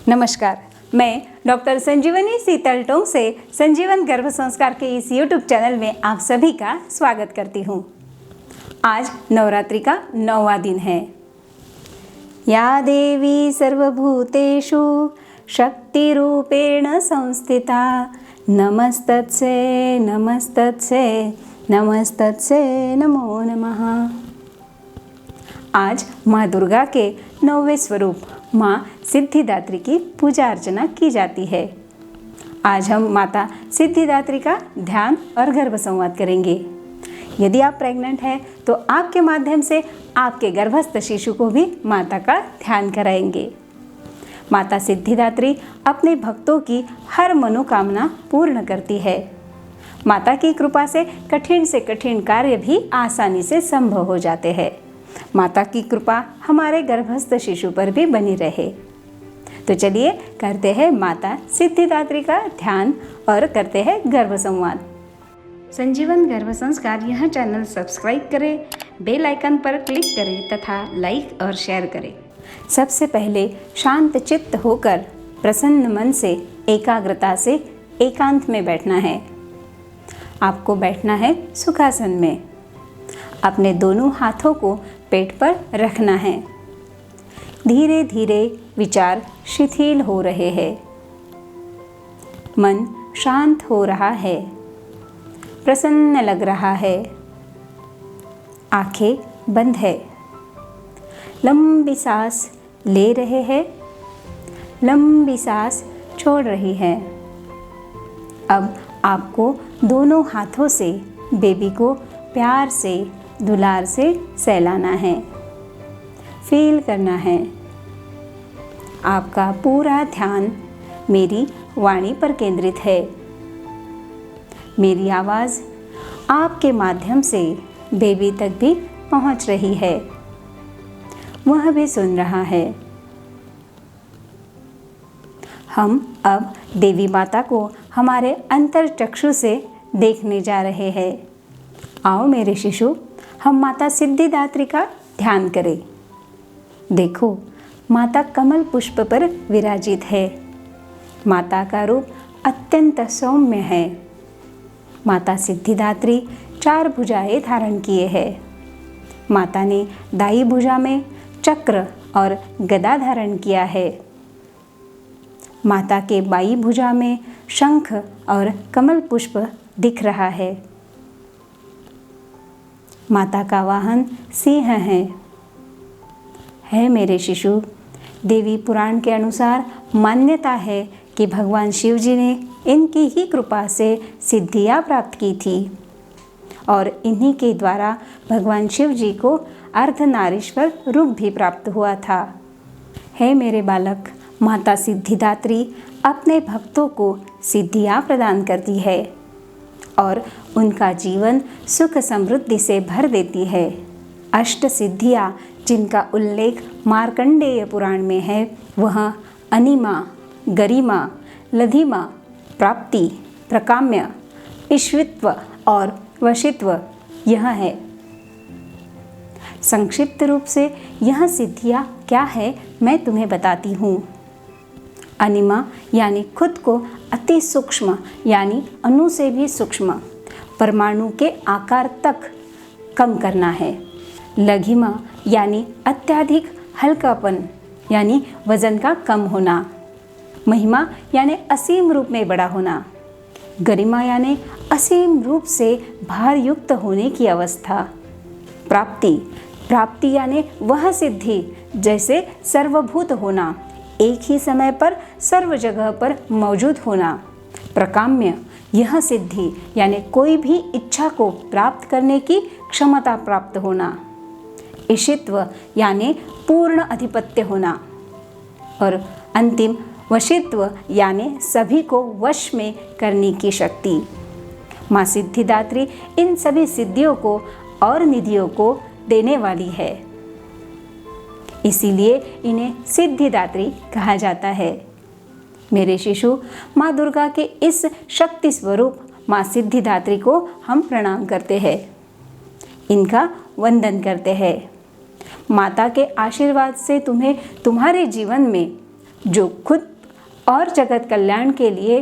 नमस्कार, मैं डॉक्टर संजीवनी शीतल टोंग से संजीवन गर्भ संस्कार के इस यूट्यूब चैनल में आप सभी का स्वागत करती हूँ। आज नवरात्रि का 9वां दिन है। या देवी सर्वभूतेषु शक्तिरूपेण संस्थिता नमस्तस्यै नमस्तस्यै नमस्तस्यै नमो नमः। आज माँ दुर्गा के 9वें स्वरूप माँ सिद्धिदात्री की पूजा अर्चना की जाती है। आज हम माता सिद्धिदात्री का ध्यान और गर्भ संवाद करेंगे। यदि आप प्रेग्नेंट हैं तो आपके माध्यम से आपके गर्भस्थ शिशु को भी माता का ध्यान कराएंगे। माता सिद्धिदात्री अपने भक्तों की हर मनोकामना पूर्ण करती है। माता की कृपा से कठिन कार्य भी आसानी से संभव हो जाते हैं। माता की कृपा हमारे गर्भस्थ शिशु पर भी बनी रहे। तो चलिए करते हैं माता सिद्धिदात्री का ध्यान और करते हैं गर्भ संवाद। संजीवन गर्भ संस्कार यह चैनल सब्सक्राइब करें, बेल आइकन पर क्लिक करें तथा लाइक और शेयर करें। सबसे पहले शांत चित्त होकर प्रसन्न मन से एकाग्रता से एकांत में बैठना है। आपको बैठना है सुखासन में। अपने दोनों हाथों को पेट पर रखना है। धीरे धीरे विचार शिथिल हो रहे हैं। मन शांत हो रहा है, प्रसन्न लग रहा है। आंखें बंद है। लंबी सांस ले रहे हैं, लंबी सांस छोड़ रही है। अब आपको दोनों हाथों से बेबी को प्यार से दुलार से सहलाना है, फील करना है। आपका पूरा ध्यान मेरी वाणी पर केंद्रित है। मेरी आवाज़ आपके माध्यम से बेबी तक भी पहुंच रही है, वह भी सुन रहा है। हम अब देवी माता को हमारे अंतर्चक्षु से देखने जा रहे हैं। आओ मेरे शिशु, हम माता सिद्धिदात्री का ध्यान करें। देखो, माता कमल पुष्प पर विराजित है। माता का रूप अत्यंत सौम्य है। माता सिद्धिदात्री 4 भुजाएं धारण किए है। माता ने दाई भुजा में चक्र और गदा धारण किया है। माता के बाई भुजा में शंख और कमल पुष्प दिख रहा है। माता का वाहन सिंह है मेरे शिशु। देवी पुराण के अनुसार मान्यता है कि भगवान शिव जी ने इनकी ही कृपा से सिद्धियाँ प्राप्त की थी और इन्हीं के द्वारा भगवान शिव जी को अर्धनारीश्वर रूप भी प्राप्त हुआ था। हे मेरे बालक, माता सिद्धिदात्री अपने भक्तों को सिद्धियाँ प्रदान करती है और उनका जीवन सुख समृद्धि से भर देती है। अष्ट सिद्धियाँ जिनका उल्लेख मार्कंडेय पुराण में है, वह अनिमा, गरिमा, लधिमा, प्राप्ति, प्रकाम्य, ईश्वित्व और वशित्व यह है। संक्षिप्त रूप से यह सिद्धियाँ क्या है मैं तुम्हें बताती हूँ। अनिमा यानी खुद को अति सूक्ष्म यानी अणु से भी सूक्ष्म परमाणु के आकार तक कम करना है। लघिमा यानी अत्यधिक हल्कापन यानी वजन का कम होना। महिमा यानी असीम रूप में बड़ा होना। गरिमा यानी असीम रूप से भार युक्त होने की अवस्था। प्राप्ति यानी वह सिद्धि जैसे सर्वभूत होना, एक ही समय पर सर्व जगह पर मौजूद होना। प्रकाम्य यह सिद्धि यानी कोई भी इच्छा को प्राप्त करने की क्षमता प्राप्त होना। ईशित्व यानी पूर्ण अधिपत्य होना। और अंतिम वशित्व यानी सभी को वश में करने की शक्ति। माँ सिद्धिदात्री इन सभी सिद्धियों को और निधियों को देने वाली है, इसीलिए इन्हें सिद्धिदात्री कहा जाता है। मेरे शिशु, माँ दुर्गा के इस शक्ति स्वरूप माँ सिद्धिदात्री को हम प्रणाम करते हैं, इनका वंदन करते हैं। माता के आशीर्वाद से तुम्हें तुम्हारे जीवन में जो खुद और जगत कल्याण के लिए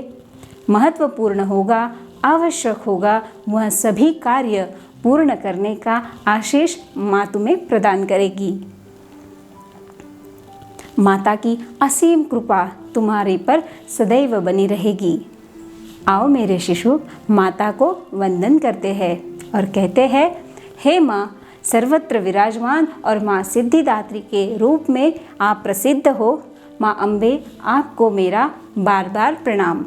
महत्वपूर्ण होगा, आवश्यक होगा, वह सभी कार्य पूर्ण करने का आशीष माँ तुम्हें प्रदान करेगी। माता की असीम कृपा तुम्हारे पर सदैव बनी रहेगी। आओ मेरे शिशु, माता को वंदन करते हैं और कहते हैं, हे माँ, सर्वत्र विराजमान और माँ सिद्धिदात्री के रूप में आप प्रसिद्ध हो। माँ अम्बे, आपको मेरा बार बार प्रणाम।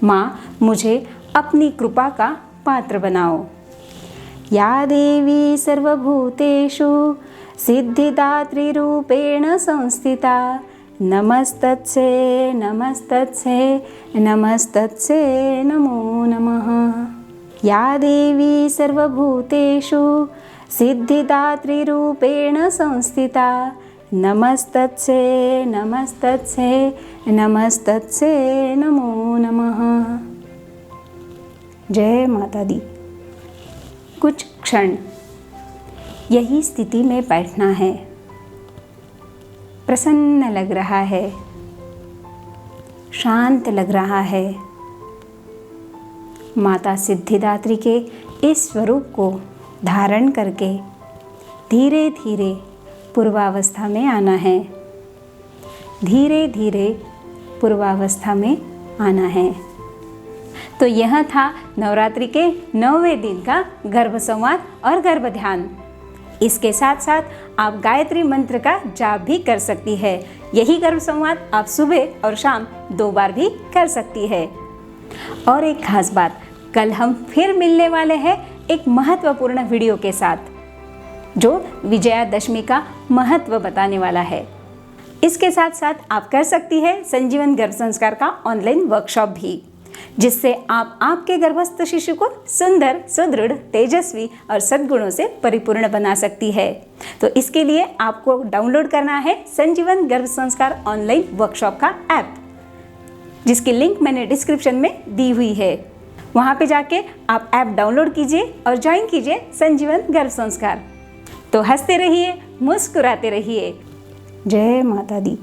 माँ, मुझे अपनी कृपा का पात्र बनाओ। या देवी सर्वभूतेषु सिद्धिदात्री रूपेण संस्थिता, नमस्तस्यै नमस्तस्यै नमस्तस्यै नमो नमः। या देवी सर्वभूतेषु सिद्धिदात्री रूपेण संस्थिता, नमस्तस्यै नमस्तस्यै नमस्तस्यै नमो नमः। जय माता दी। कुछ क्षण यही स्थिति में बैठना है। प्रसन्न लग रहा है, शांत लग रहा है। माता सिद्धिदात्री के इस स्वरूप को धारण करके धीरे धीरे पूर्वावस्था में आना है। धीरे धीरे पूर्वावस्था में आना है। तो यह था नवरात्रि के 9वें दिन का गर्भ संवाद और गर्भ ध्यान। इसके साथ साथ आप गायत्री मंत्र का जाप भी कर सकती है। यही गर्भ संवाद आप सुबह और शाम 2 बार भी कर सकती है। और एक खास बात, कल हम फिर मिलने वाले हैं एक महत्वपूर्ण वीडियो के साथ, जो विजयादशमी का महत्व बताने वाला है। इसके साथ साथ आप कर सकती है संजीवन गर्भ संस्कार का ऑनलाइन वर्कशॉप भी, जिससे आप आपके गर्भस्थ शिशु को सुंदर, सुदृढ़, तेजस्वी और सद्गुणों से परिपूर्ण बना सकती है। तो इसके लिए आपको डाउनलोड करना है संजीवन गर्भ संस्कार ऑनलाइन वर्कशॉप का ऐप, जिसकी लिंक मैंने डिस्क्रिप्शन में दी हुई है। वहाँ पे जाके आप ऐप डाउनलोड कीजिए और ज्वाइन कीजिए संजीवन गर्भ संस्कार। तो हंसते रहिए, मुस्कुराते रहिए। जय माता दी।